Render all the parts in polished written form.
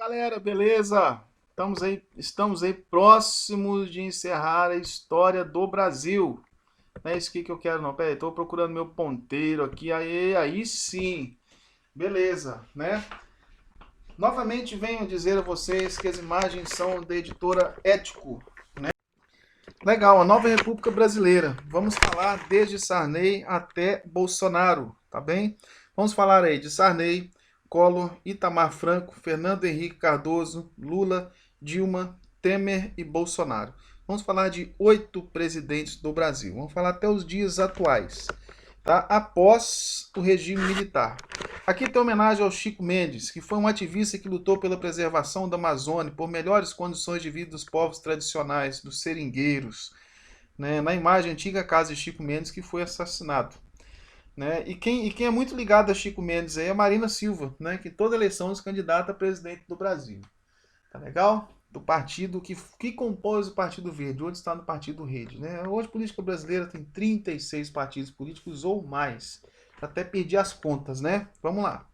Galera, beleza? Estamos aí próximos de encerrar a história do Brasil. Não é isso que eu quero, não. Pera aí, tô procurando meu ponteiro aqui. Aí sim. Beleza, né? Novamente venho dizer a vocês que as imagens são da editora Ético. Legal, a nova República Brasileira. Vamos falar desde Sarney até Bolsonaro, tá bem? Vamos falar aí de Sarney, Collor, Itamar Franco, Fernando Henrique Cardoso, Lula, Dilma, Temer e Bolsonaro. Vamos falar de 8 presidentes do Brasil. Vamos falar até os dias atuais, tá? Após o regime militar. Aqui tem homenagem ao Chico Mendes, que foi um ativista que lutou pela preservação da Amazônia, por melhores condições de vida dos povos tradicionais, dos seringueiros, né? Na imagem, a antiga casa de Chico Mendes, que foi assassinado. Né? E quem é muito ligado a Chico Mendes aí é a Marina Silva, né? Que toda eleição se candidata a presidente do Brasil. Tá legal? Do partido que compôs o Partido Verde, hoje está no Partido Rede. Né? Hoje a política brasileira tem 36 partidos políticos ou mais. Até perdi as contas, né? Vamos lá.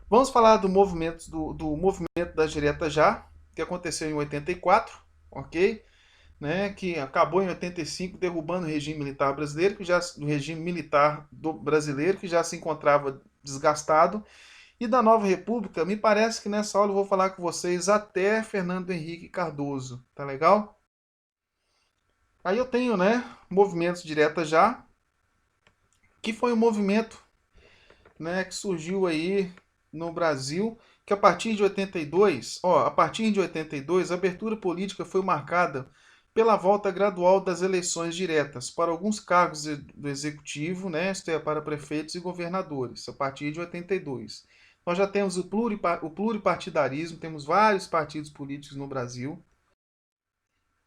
Vamos falar do movimento das diretas já, que aconteceu em 84, ok? Né, que acabou em 85 derrubando o regime militar brasileiro, o regime militar do brasileiro, que já se encontrava desgastado. E da nova república, me parece que nessa aula eu vou falar com vocês até Fernando Henrique Cardoso, tá legal? Aí eu tenho, né, movimentos diretas já, que foi um movimento, né, que surgiu aí no Brasil, que a partir de 82, a partir de 82, a abertura política foi marcada pela volta gradual das eleições diretas para alguns cargos do executivo, né, isto é, para prefeitos e governadores, a partir de 82. Nós já temos o pluripartidarismo, temos vários partidos políticos no Brasil,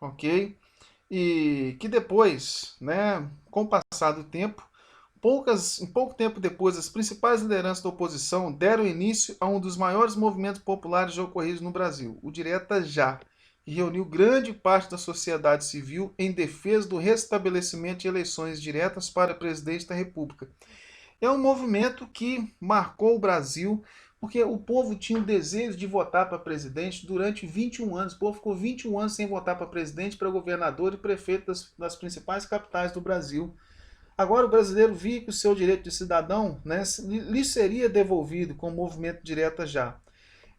ok? E que depois, né, com o passar do tempo, em pouco tempo depois, as principais lideranças da oposição deram início a um dos maiores movimentos populares já ocorridos no Brasil, o Direta Já, que reuniu grande parte da sociedade civil em defesa do restabelecimento de eleições diretas para presidente da República. É um movimento que marcou o Brasil, porque o povo tinha o desejo de votar para presidente durante 21 anos. O povo ficou 21 anos sem votar para presidente, para governador e prefeito das principais capitais do Brasil. Agora o brasileiro via que o seu direito de cidadão, né, lhe seria devolvido com o movimento Direta Já.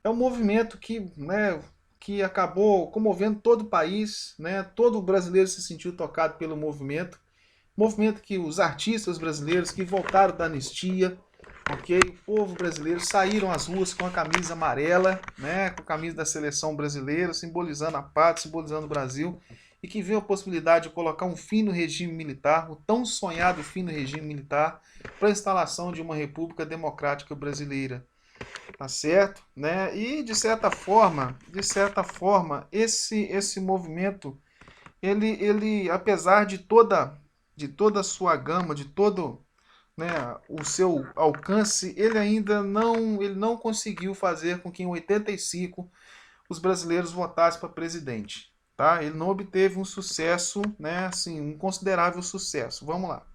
É um movimento que acabou comovendo todo o país, né, todo brasileiro se sentiu tocado pelo movimento. Movimento que os artistas brasileiros que voltaram da anistia, ok? O povo brasileiro saíram às ruas com a camisa amarela, né, com a camisa da seleção brasileira, simbolizando a paz, simbolizando o Brasil, e que viu a possibilidade de colocar um fim no regime militar, o tão sonhado fim no regime militar, para a instalação de uma república democrática brasileira. Tá certo? Né? E de certa forma, esse movimento, ele apesar de toda a sua gama, de todo, né, o seu alcance, ele não conseguiu fazer com que em 85 os brasileiros votassem para presidente. Tá? Ele não obteve um sucesso, né, assim, um considerável sucesso. Vamos lá.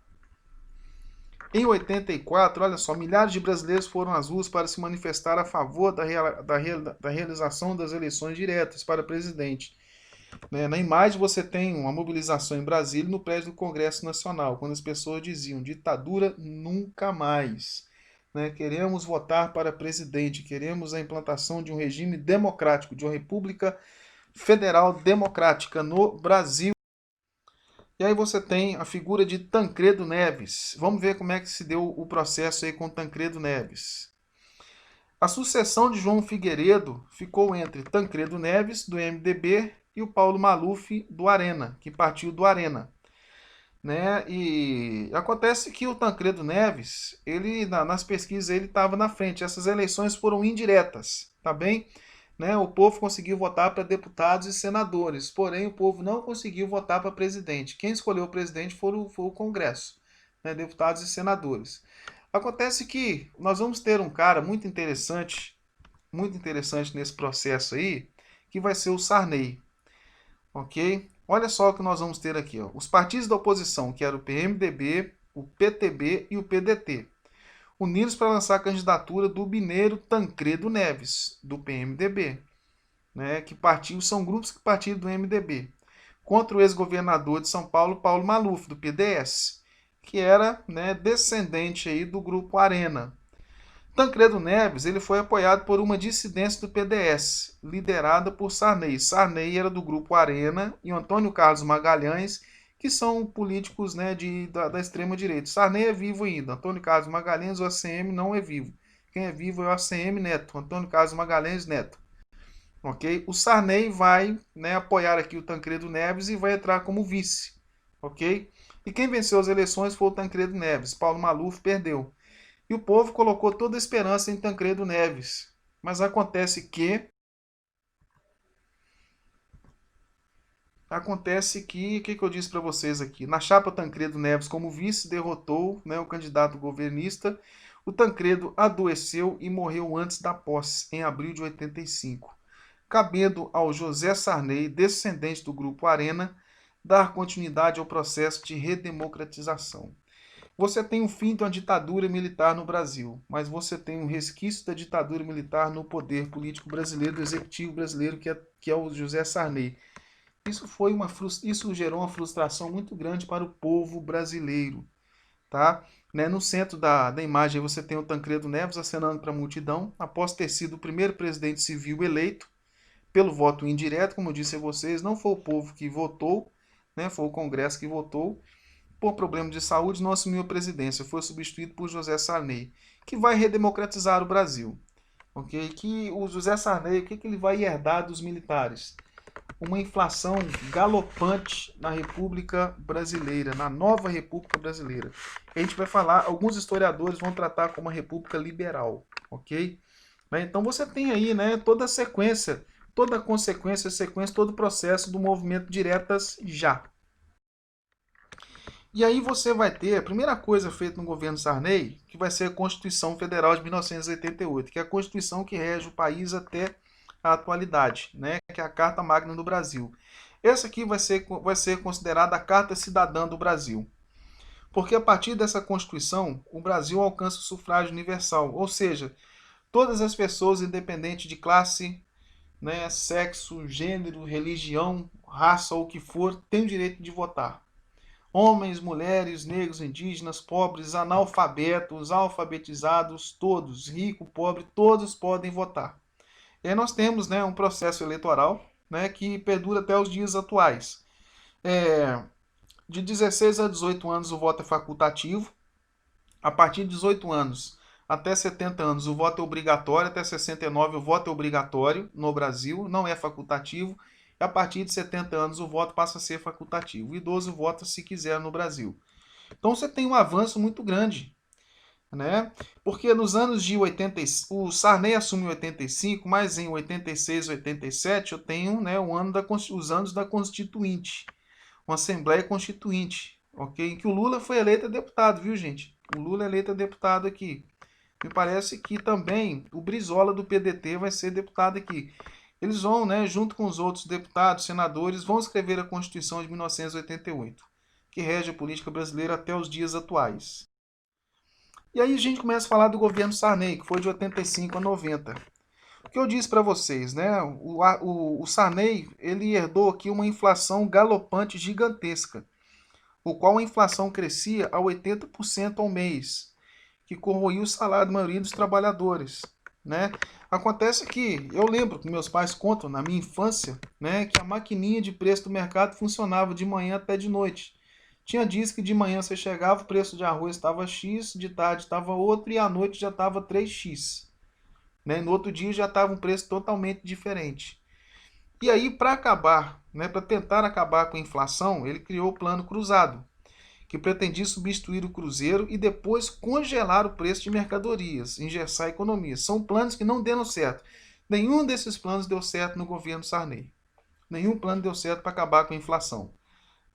Em 84, olha só, milhares de brasileiros foram às ruas para se manifestar a favor da realização das eleições diretas para presidente. Né? Na imagem você tem uma mobilização em Brasília, no prédio do Congresso Nacional, quando as pessoas diziam: ditadura nunca mais. Né? Queremos votar para presidente, queremos a implantação de um regime democrático, de uma república federal democrática no Brasil. E aí você tem a figura de Tancredo Neves. Vamos ver como é que se deu o processo aí com Tancredo Neves. A sucessão de João Figueiredo ficou entre Tancredo Neves, do MDB, e o Paulo Maluf, do Arena, que partiu do Arena. Né? E acontece que o Tancredo Neves, nas pesquisas ele estava na frente. Essas eleições foram indiretas, tá bem? Né? O povo conseguiu votar para deputados e senadores, porém o povo não conseguiu votar para presidente. Quem escolheu o presidente foi o Congresso, né? Deputados e senadores. Acontece que nós vamos ter um cara muito interessante nesse processo aí, que vai ser o Sarney, ok? Olha só o que nós vamos ter aqui, ó. Os partidos da oposição, que eram o PMDB, o PTB e o PDT. unidos para lançar a candidatura do mineiro Tancredo Neves, do PMDB, né, são grupos que partiram do MDB, contra o ex-governador de São Paulo, Paulo Maluf, do PDS, que era, né, descendente aí do grupo Arena. Tancredo Neves ele foi apoiado por uma dissidência do PDS, liderada por Sarney. Sarney era do grupo Arena e o Antônio Carlos Magalhães, que são políticos, né, da extrema-direita. Sarney é vivo ainda, Antônio Carlos Magalhães, o ACM, não é vivo. Quem é vivo é o ACM Neto, Antônio Carlos Magalhães Neto. Ok? O Sarney vai, né, apoiar aqui o Tancredo Neves e vai entrar como vice. Ok? E quem venceu as eleições foi o Tancredo Neves. Paulo Maluf perdeu. E o povo colocou toda a esperança em Tancredo Neves. Mas o que eu disse para vocês aqui? Na chapa Tancredo Neves como vice, derrotou, né, o candidato governista. O Tancredo adoeceu e morreu antes da posse, em abril de 85, cabendo ao José Sarney, descendente do Grupo Arena, dar continuidade ao processo de redemocratização. Você tem o fim de uma ditadura militar no Brasil, mas você tem um resquício da ditadura militar no poder político brasileiro, do executivo brasileiro, que é o José Sarney. Isso gerou uma frustração muito grande para o povo brasileiro. Tá? Né? No centro da imagem você tem o Tancredo Neves acenando para a multidão, após ter sido o primeiro presidente civil eleito pelo voto indireto, como eu disse a vocês, não foi o povo que votou, né? Foi o Congresso que votou. Por problemas de saúde, não assumiu a presidência, foi substituído por José Sarney, que vai redemocratizar o Brasil. Okay? Que o José Sarney, o que ele vai herdar dos militares? Uma inflação galopante na República Brasileira, na nova República Brasileira. A gente vai falar, alguns historiadores vão tratar como uma república liberal, ok? Então você tem aí, né, toda a sequência, toda a consequência, todo o processo do movimento Diretas Já. E aí você vai ter a primeira coisa feita no governo Sarney, que vai ser a Constituição Federal de 1988, que é a Constituição que rege o país até a atualidade, né? Que é a Carta Magna do Brasil. Essa aqui vai ser considerada a Carta Cidadã do Brasil. Porque a partir dessa Constituição, o Brasil alcança o sufrágio universal, ou seja, todas as pessoas, independente de classe, né, sexo, gênero, religião, raça ou o que for, têm o direito de votar. Homens, mulheres, negros, indígenas, pobres, analfabetos, alfabetizados, todos, rico, pobre, todos podem votar. E aí nós temos, né, um processo eleitoral, né, que perdura até os dias atuais. De 16 a 18 anos o voto é facultativo. A partir de 18 anos até 70 anos o voto é obrigatório. Até 69 o voto é obrigatório no Brasil, não é facultativo. E a partir de 70 anos o voto passa a ser facultativo. O idoso vota se quiser no Brasil. Então você tem um avanço muito grande, né? Porque nos anos de 80, o Sarney assume em 85, mas em 86, 87 eu tenho, né, os anos da Constituinte, uma Assembleia Constituinte, ok? Em que o Lula foi eleito deputado, viu, gente? O Lula é eleito deputado aqui. Me parece que também o Brizola do PDT vai ser deputado aqui. Eles vão, né, junto com os outros deputados, senadores, vão escrever a Constituição de 1988, que rege a política brasileira até os dias atuais. E aí a gente começa a falar do governo Sarney, que foi de 85 a 90. O que eu disse para vocês, né? O Sarney, ele herdou aqui uma inflação galopante gigantesca, o qual a inflação crescia a 80% ao mês, que corroía o salário da maioria dos trabalhadores, né? Acontece que eu lembro que meus pais contam na minha infância, né, que a maquininha de preço do mercado funcionava de manhã até de noite. Tinha dias que de manhã você chegava, o preço de arroz estava X, de tarde estava outro e à noite já estava 3x. Né? No outro dia já estava um preço totalmente diferente. E aí, para acabar, né, para tentar acabar com a inflação, ele criou o Plano Cruzado, que pretendia substituir o cruzeiro e depois congelar o preço de mercadorias, engessar a economia. São planos que não deram certo. Nenhum desses planos deu certo no governo Sarney. Nenhum plano deu certo para acabar com a inflação.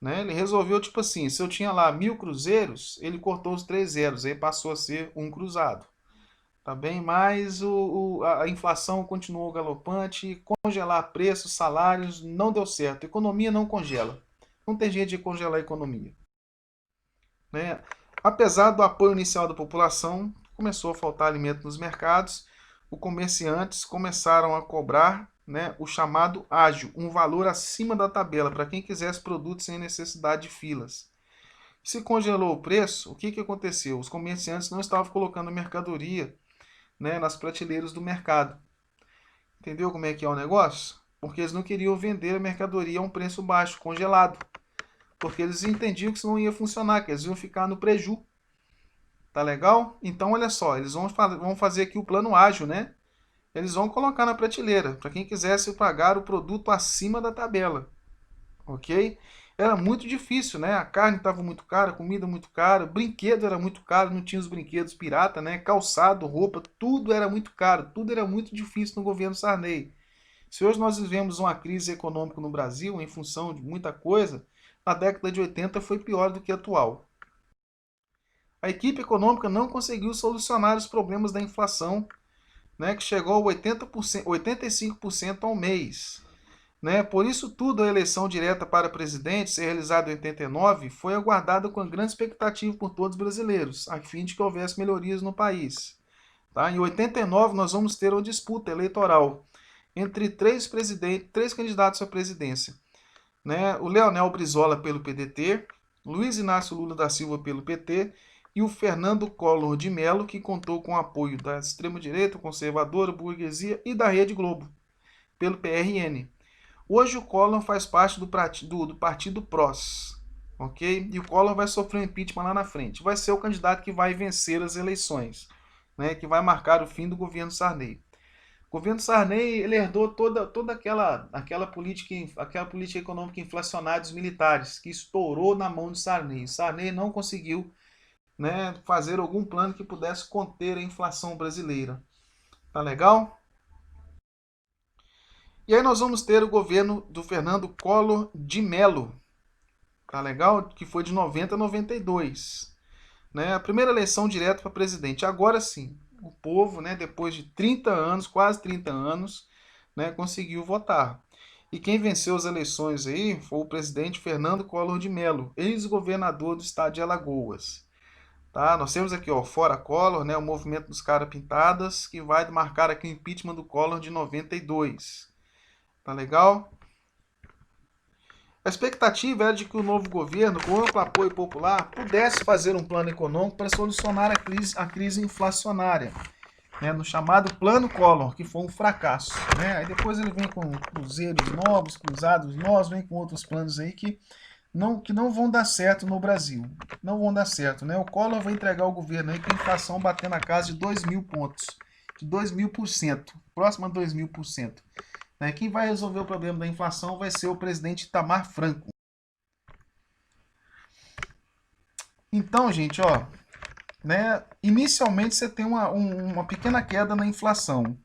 Né? Ele resolveu, tipo assim, se eu tinha lá 1.000 cruzeiros, ele cortou os 3 zeros, aí passou a ser um cruzado. Tá bem? Mas a inflação continuou galopante, congelar preços, salários, não deu certo. A economia não congela. Não tem jeito de congelar a economia. Né? Apesar do apoio inicial da população, começou a faltar alimento nos mercados, os comerciantes começaram a cobrar, né, o chamado ágio, um valor acima da tabela para quem quisesse produtos sem necessidade de filas. Se congelou o preço, o que aconteceu? Os comerciantes não estavam colocando mercadoria, né, nas prateleiras do mercado. Entendeu como é que é o negócio? Porque eles não queriam vender a mercadoria a um preço baixo, congelado. Porque eles entendiam que isso não ia funcionar, que eles iam ficar no preju. Tá legal? Então, olha só, eles vão fazer aqui o plano ágil, né? Eles vão colocar na prateleira, para quem quisesse pagar o produto acima da tabela. Ok? Era muito difícil, né? A carne estava muito cara, a comida muito cara, brinquedo era muito caro, não tinha os brinquedos pirata, né? Calçado, roupa, tudo era muito caro, tudo era muito difícil no governo Sarney. Se hoje nós vivemos uma crise econômica no Brasil, em função de muita coisa, na década de 80 foi pior do que a atual. A equipe econômica não conseguiu solucionar os problemas da inflação, né, que chegou a 80%, 85% ao mês. Né? Por isso tudo, a eleição direta para presidente, ser realizada em 89, foi aguardada com grande expectativa por todos os brasileiros, a fim de que houvesse melhorias no país. Tá? Em 89 nós vamos ter uma disputa eleitoral entre três candidatos à presidência. Né? O Leonel Brizola pelo PDT, Luiz Inácio Lula da Silva pelo PT e o Fernando Collor de Mello, que contou com o apoio da extrema-direita, conservadora, burguesia e da Rede Globo, pelo PRN. Hoje o Collor faz parte do partido PROS, ok? E o Collor vai sofrer um impeachment lá na frente. Vai ser o candidato que vai vencer as eleições, né? Que vai marcar o fim do governo Sarney. O governo Sarney ele herdou toda aquela política econômica inflacionária dos militares, que estourou na mão de Sarney. Sarney não conseguiu, né, fazer algum plano que pudesse conter a inflação brasileira. Tá legal? E aí nós vamos ter o governo do Fernando Collor de Mello. Tá legal? Que foi de 90 a 92. Né? A primeira eleição direta para presidente. Agora sim, o povo, né, depois de 30 anos, quase 30 anos, né, conseguiu votar. E quem venceu as eleições aí foi o presidente Fernando Collor de Mello, ex-governador do estado de Alagoas. Tá? Nós temos aqui, ó, fora Collor, né, o movimento dos caras pintadas, que vai marcar aqui o impeachment do Collor de 92. Tá legal? A expectativa era de que o novo governo, com amplo apoio popular, pudesse fazer um plano econômico para solucionar a crise inflacionária, né, no chamado Plano Collor, que foi um fracasso. Né? Aí depois ele vem com cruzeiros novos, cruzados novos, vem com outros planos aí que não vão dar certo no Brasil. Não vão dar certo. Né? O Collor vai entregar ao governo aí com a inflação batendo na casa de 2.000 pontos, de 2.000%, próximo a 2.000%. Quem vai resolver o problema da inflação vai ser o presidente Itamar Franco. Então, gente, ó, né, inicialmente você tem uma pequena queda na inflação,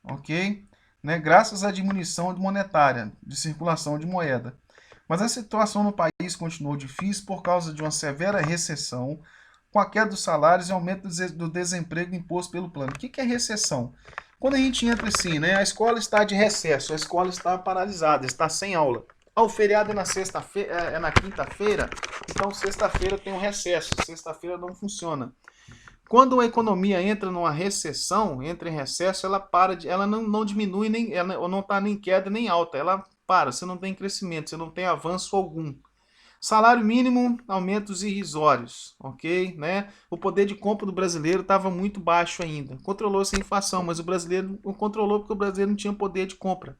ok? Né, graças à diminuição monetária, de circulação de moeda. Mas a situação no país continuou difícil por causa de uma severa recessão, com a queda dos salários e aumento do desemprego imposto pelo plano. O que é recessão? Quando a gente entra assim, né, a escola está de recesso, a escola está paralisada, está sem aula. O feriado é na sexta-feira, é na quinta-feira, então sexta-feira tem um recesso, sexta-feira não funciona. Quando a economia entra numa recessão, entra em recesso, ela não diminui, ela não está nem queda nem alta, ela para, você não tem crescimento, você não tem avanço algum. Salário mínimo, aumentos irrisórios, ok? Né? O poder de compra do brasileiro estava muito baixo ainda. Controlou-se a inflação, mas o brasileiro não controlou porque o brasileiro não tinha poder de compra,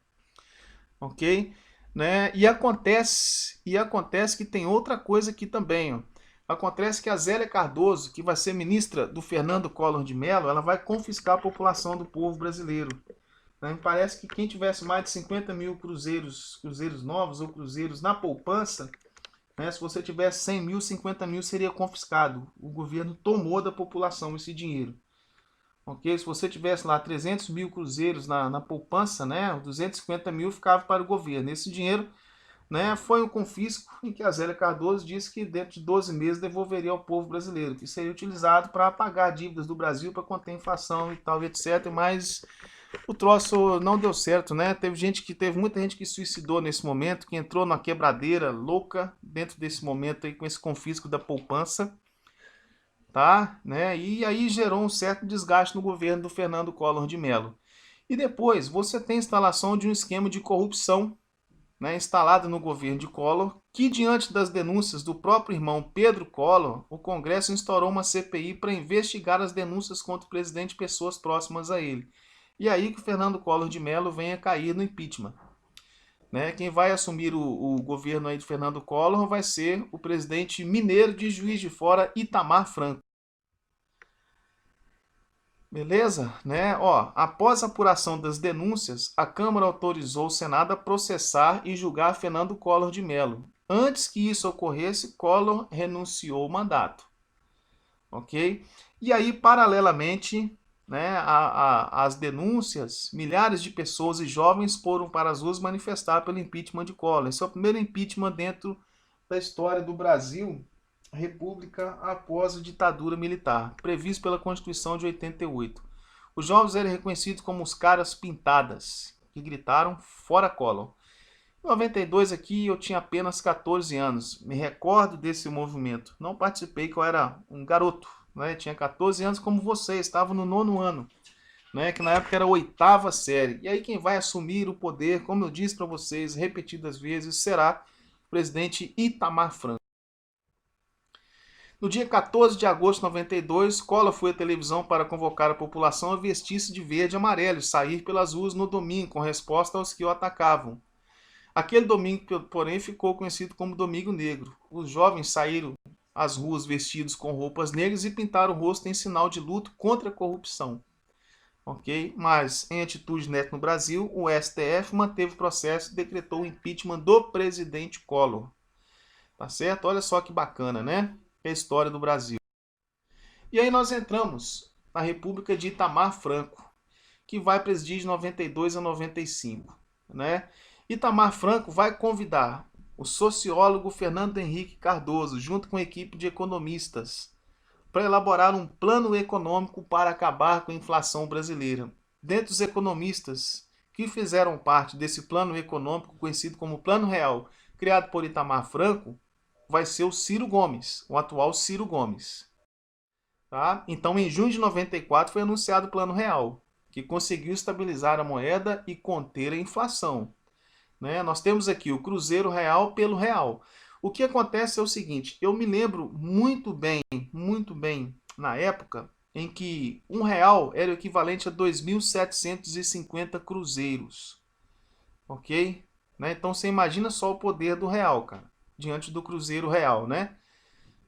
ok? Né? E acontece que tem outra coisa aqui também, ó. Acontece que a Zélia Cardoso, que vai ser ministra do Fernando Collor de Mello, ela vai confiscar a população do povo brasileiro. Me parece que quem tivesse mais de 50 mil cruzeiros novos ou cruzeiros na poupança, né, se você tivesse 100 mil, 50 mil seria confiscado. O governo tomou da população esse dinheiro. Okay? Se você tivesse lá 300 mil cruzeiros na poupança, né, 250 mil ficava para o governo. Esse dinheiro, né, foi um confisco em que a Zélia Cardoso disse que dentro de 12 meses devolveria ao povo brasileiro, que seria utilizado para pagar dívidas do Brasil, para conter a inflação e tal, etc. Mas o troço não deu certo, né? Teve muita gente que suicidou nesse momento, que entrou numa quebradeira louca dentro desse momento aí com esse confisco da poupança. tá? Né? E aí gerou um certo desgaste no governo do Fernando Collor de Mello. E depois você tem a instalação de um esquema de corrupção, né, instalado no governo de Collor, que diante das denúncias do próprio irmão Pedro Collor, o Congresso instaurou uma CPI para investigar as denúncias contra o presidente e pessoas próximas a ele. E aí que o Fernando Collor de Mello vem a cair no impeachment. Né? Quem vai assumir o governo aí de Fernando Collor vai ser o presidente mineiro de Juiz de Fora, Itamar Franco. Beleza? Né? Ó, após a apuração das denúncias, a Câmara autorizou o Senado a processar e julgar Fernando Collor de Mello. Antes que isso ocorresse, Collor renunciou ao mandato. Ok? E aí, paralelamente, né, às denúncias, milhares de pessoas e jovens foram para as ruas manifestar pelo impeachment de Collor. Esse é o primeiro impeachment dentro da história do Brasil, república após a ditadura militar, previsto pela Constituição de 88. Os jovens eram reconhecidos como os caras pintadas, que gritaram fora Collor. Em 92 aqui eu tinha apenas 14 anos, me recordo desse movimento. Não participei, que eu era um garoto, né? Tinha 14 anos como você, estava no 9º ano, né? Que na época era a 8ª série. E aí quem vai assumir o poder, como eu disse para vocês repetidas vezes, será o presidente Itamar Franco. No dia 14 de agosto de 92, Collor foi à televisão para convocar a população a vestir-se de verde e amarelo e sair pelas ruas no domingo, com resposta aos que o atacavam. Aquele domingo, porém, ficou conhecido como Domingo Negro. Os jovens saíram às ruas vestidos com roupas negras e pintaram o rosto em sinal de luto contra a corrupção. Ok? Mas, em atitude neta no Brasil, o STF manteve o processo e decretou o impeachment do presidente Collor. Tá certo? Olha só que bacana, né? É a história do Brasil. E aí nós entramos na República de Itamar Franco, que vai presidir de 92 a 95, né? Itamar Franco vai convidar o sociólogo Fernando Henrique Cardoso, junto com a equipe de economistas, para elaborar um plano econômico para acabar com a inflação brasileira. Dentre os economistas que fizeram parte desse plano econômico, conhecido como Plano Real, criado por Itamar Franco, vai ser o Ciro Gomes, o atual Ciro Gomes. Tá? Então, em junho de 94 foi anunciado o Plano Real, que conseguiu estabilizar a moeda e conter a inflação. Né? Nós temos aqui o Cruzeiro Real pelo Real. O que acontece é o seguinte, eu me lembro muito bem, na época em que R$ 1 era o equivalente a 2.750 cruzeiros. Ok? Né? Então você imagina só o poder do real, cara, diante do Cruzeiro Real, né?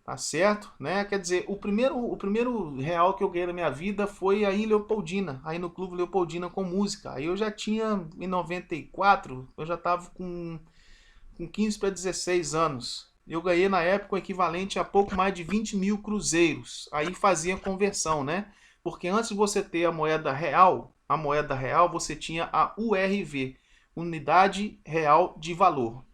Tá certo? Né? Quer dizer, o primeiro real que eu ganhei na minha vida foi aí em Leopoldina, aí no Clube Leopoldina com música. Aí eu já tinha, em 94, eu já estava com 15 para 16 anos. Eu ganhei na época o equivalente a pouco mais de 20 mil cruzeiros. Aí fazia conversão, né? Porque antes de você ter a moeda real você tinha a URV, Unidade Real de Valor.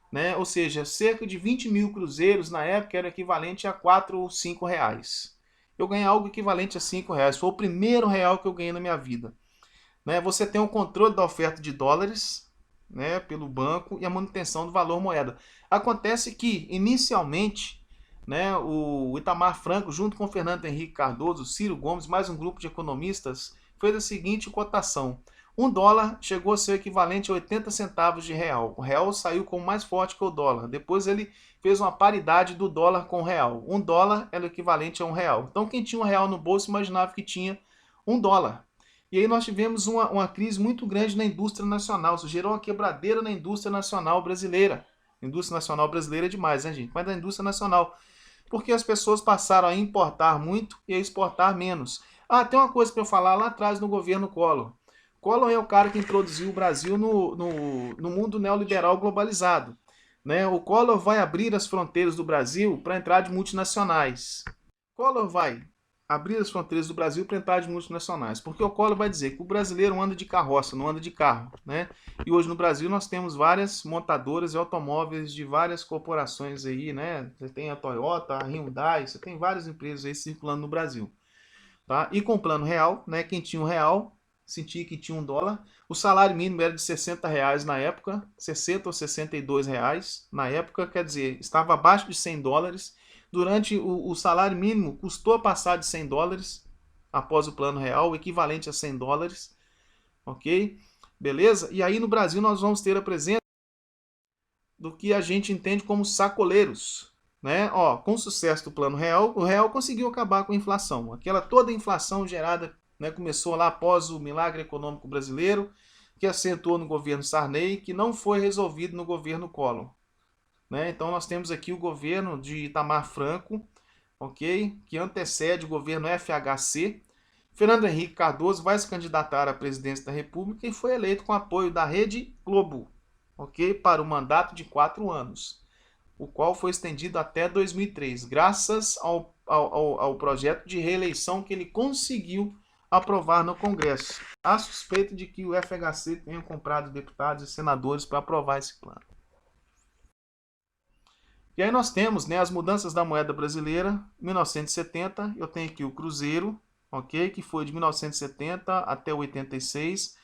Né? Ou seja, cerca de 20 mil cruzeiros na época era equivalente a 4 ou 5 reais. Eu ganhei algo equivalente a 5 reais. Foi o primeiro real que eu ganhei na minha vida. Né? Você tem o controle da oferta de dólares, né, pelo banco e a manutenção do valor moeda. Acontece que, inicialmente, né, o Itamar Franco, junto com o Fernando Henrique Cardoso, Ciro Gomes, mais um grupo de economistas, fez a seguinte cotação. $1 chegou a ser equivalente a 80 centavos de real. O real saiu como mais forte que o dólar. Depois ele fez uma paridade do dólar com o real. $1 era o equivalente a R$ 1. Então quem tinha R$ 1 no bolso imaginava que tinha $1. E aí nós tivemos uma crise muito grande na indústria nacional. Isso gerou uma quebradeira na indústria nacional brasileira. Indústria nacional brasileira é demais, né, gente? Mas da indústria nacional. Porque as pessoas passaram a importar muito e a exportar menos. Ah, tem uma coisa para eu falar lá atrás no governo Collor. Collor é o cara que introduziu o Brasil no mundo neoliberal globalizado. Né? O Collor vai abrir as fronteiras do Brasil para entrar de multinacionais. Collor vai abrir as fronteiras do Brasil para entrar de multinacionais. Porque o Collor vai dizer que o brasileiro anda de carroça, não anda de carro. Né? E hoje no Brasil nós temos várias montadoras e automóveis de várias corporações aí, né? Você tem a Toyota, a Hyundai, você tem várias empresas aí circulando no Brasil. Tá? E com o plano real, né? Quem tinha R$ 1 sentia que tinha $1. O salário mínimo era de R$ 60 na época, 60 ou R$ 62 na época, quer dizer, estava abaixo de $100. Durante o salário mínimo custou a passar de $100 após o Plano Real, o equivalente a $100, ok? Beleza? E aí no Brasil nós vamos ter a presença do que a gente entende como sacoleiros, né? Ó, com o sucesso do Plano Real, o Real conseguiu acabar com a inflação. Aquela toda a inflação gerada, né, começou lá após o milagre econômico brasileiro, que assentou no governo Sarney, que não foi resolvido no governo Collor, né? Então nós temos aqui o governo de Itamar Franco, ok? Que antecede o governo FHC. Fernando Henrique Cardoso vai se candidatar à presidência da República e foi eleito com apoio da Rede Globo, ok? Para o mandato de 4 anos, o qual foi estendido até 2003, graças ao projeto de reeleição que ele conseguiu aprovar no Congresso. Há suspeita de que o FHC tenha comprado deputados e senadores para aprovar esse plano. E aí nós temos, né, as mudanças da moeda brasileira. 1970, eu tenho aqui o Cruzeiro, ok? Que foi de 1970 até 86.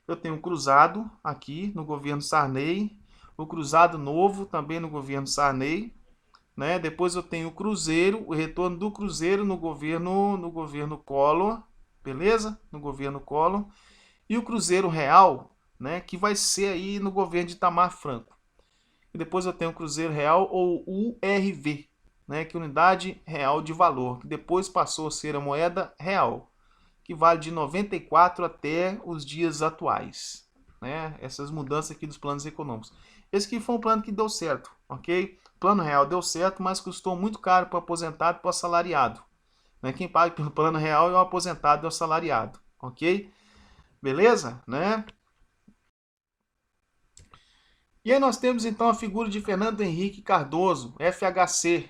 Eu tenho o Cruzado aqui no governo Sarney, o Cruzado Novo também no governo Sarney, né? Depois eu tenho o Cruzeiro, o retorno do Cruzeiro no governo Collor, beleza? No governo Collor. E o Cruzeiro Real, né, que vai ser aí no governo de Itamar Franco. E depois eu tenho o Cruzeiro Real, ou URV, né, que é Unidade Real de Valor, que depois passou a ser a moeda real, que vale de 94 até os dias atuais, né? Essas mudanças aqui dos planos econômicos. Esse aqui foi um plano que deu certo, ok? O plano real deu certo, mas custou muito caro para o aposentado e para o assalariado, né? Quem paga pelo plano real é o aposentado e o assalariado, ok? Beleza? Né? E aí nós temos então a figura de Fernando Henrique Cardoso, FHC,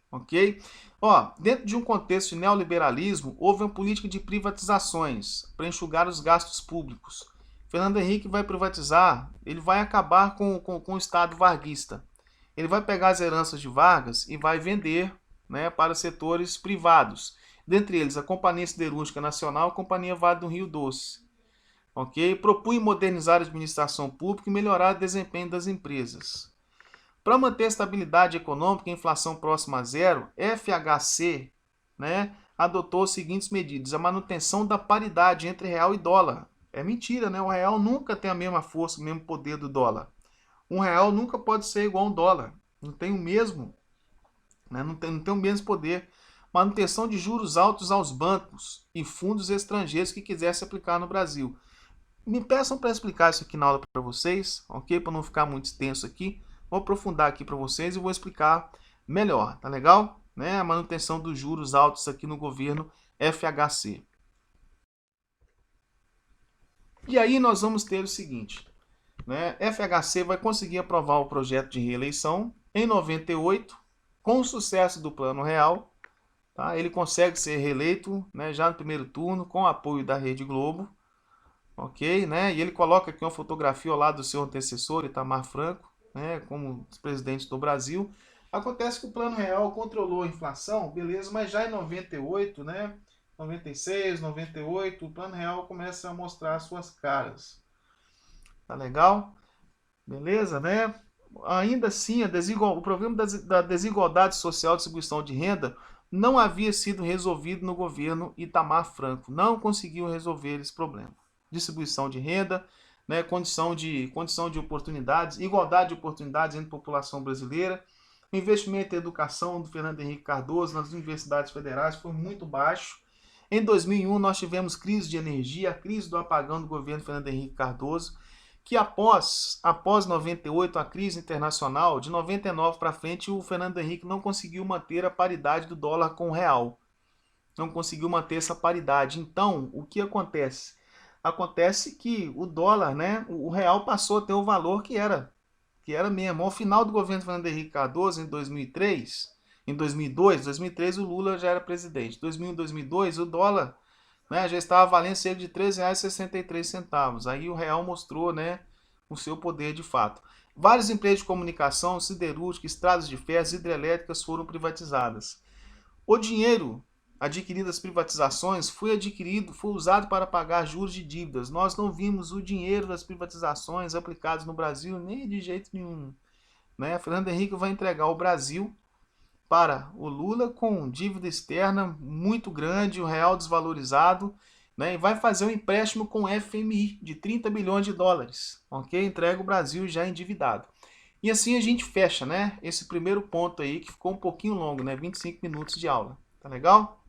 ok? Ó, dentro de um contexto de neoliberalismo, houve uma política de privatizações para enxugar os gastos públicos. Fernando Henrique vai privatizar, ele vai acabar com o Estado varguista. Ele vai pegar as heranças de Vargas e vai vender, né, para setores privados. Dentre eles, a Companhia Siderúrgica Nacional e a Companhia Vale do Rio Doce. Ok? Propunha modernizar a administração pública e melhorar o desempenho das empresas. Para manter a estabilidade econômica e a inflação próxima a zero, FHC, né, adotou as seguintes medidas: a manutenção da paridade entre real e dólar. É mentira, né? O real nunca tem a mesma força, o mesmo poder do dólar. Um real nunca pode ser igual a um dólar. Não tem o mesmo, né? Não tem o mesmo poder. Manutenção de juros altos aos bancos e fundos estrangeiros que quisessem aplicar no Brasil. Me peçam para explicar isso aqui na aula para vocês, ok? Para não ficar muito extenso aqui. Vou aprofundar aqui para vocês e vou explicar melhor, tá legal? Né? A manutenção dos juros altos aqui no governo FHC. E aí nós vamos ter o seguinte, né? FHC vai conseguir aprovar o projeto de reeleição em 98, com o sucesso do Plano Real. Tá? Ele consegue ser reeleito, né, já no primeiro turno, com o apoio da Rede Globo. Ok, né? E ele coloca aqui uma fotografia ao lado do seu antecessor, Itamar Franco, né, como presidente do Brasil. Acontece que o Plano Real controlou a inflação, beleza, mas já em 98, né, 96, 98, o Plano Real começa a mostrar suas caras. Tá legal? Beleza, né? Ainda assim, o problema da desigualdade social de distribuição de renda não havia sido resolvido no governo Itamar Franco. Não conseguiu resolver esse problema. Distribuição de renda, né, condição de oportunidades, igualdade de oportunidades entre a população brasileira. O investimento em educação do Fernando Henrique Cardoso nas universidades federais foi muito baixo. Em 2001 nós tivemos crise de energia, a crise do apagão do governo Fernando Henrique Cardoso, que após 98, a crise internacional, de 99 para frente, o Fernando Henrique não conseguiu manter a paridade do dólar com o real. Não conseguiu manter essa paridade. Então, o que acontece? Acontece que o dólar, né, o real passou a ter o valor que era mesmo. Ao final do governo Fernando Henrique Cardoso, em 2003, em 2002, o Lula já era presidente. 2001, 2002, o dólar, né, já estava valendo cerca de R$ 3,63. Aí o real mostrou, né, o seu poder de fato. Várias empresas de comunicação, siderúrgica, estradas de ferro, hidrelétricas foram privatizadas. O dinheiro adquirido das privatizações foi usado para pagar juros de dívidas. Nós não vimos o dinheiro das privatizações aplicados no Brasil nem de jeito nenhum, né? Fernando Henrique vai entregar o Brasil para o Lula com dívida externa muito grande, o real desvalorizado, né, e vai fazer um empréstimo com o FMI de 30 bilhões de dólares, ok? Entrega o Brasil já endividado. E assim a gente fecha, né, esse primeiro ponto aí que ficou um pouquinho longo, né, 25 minutos de aula. Tá legal?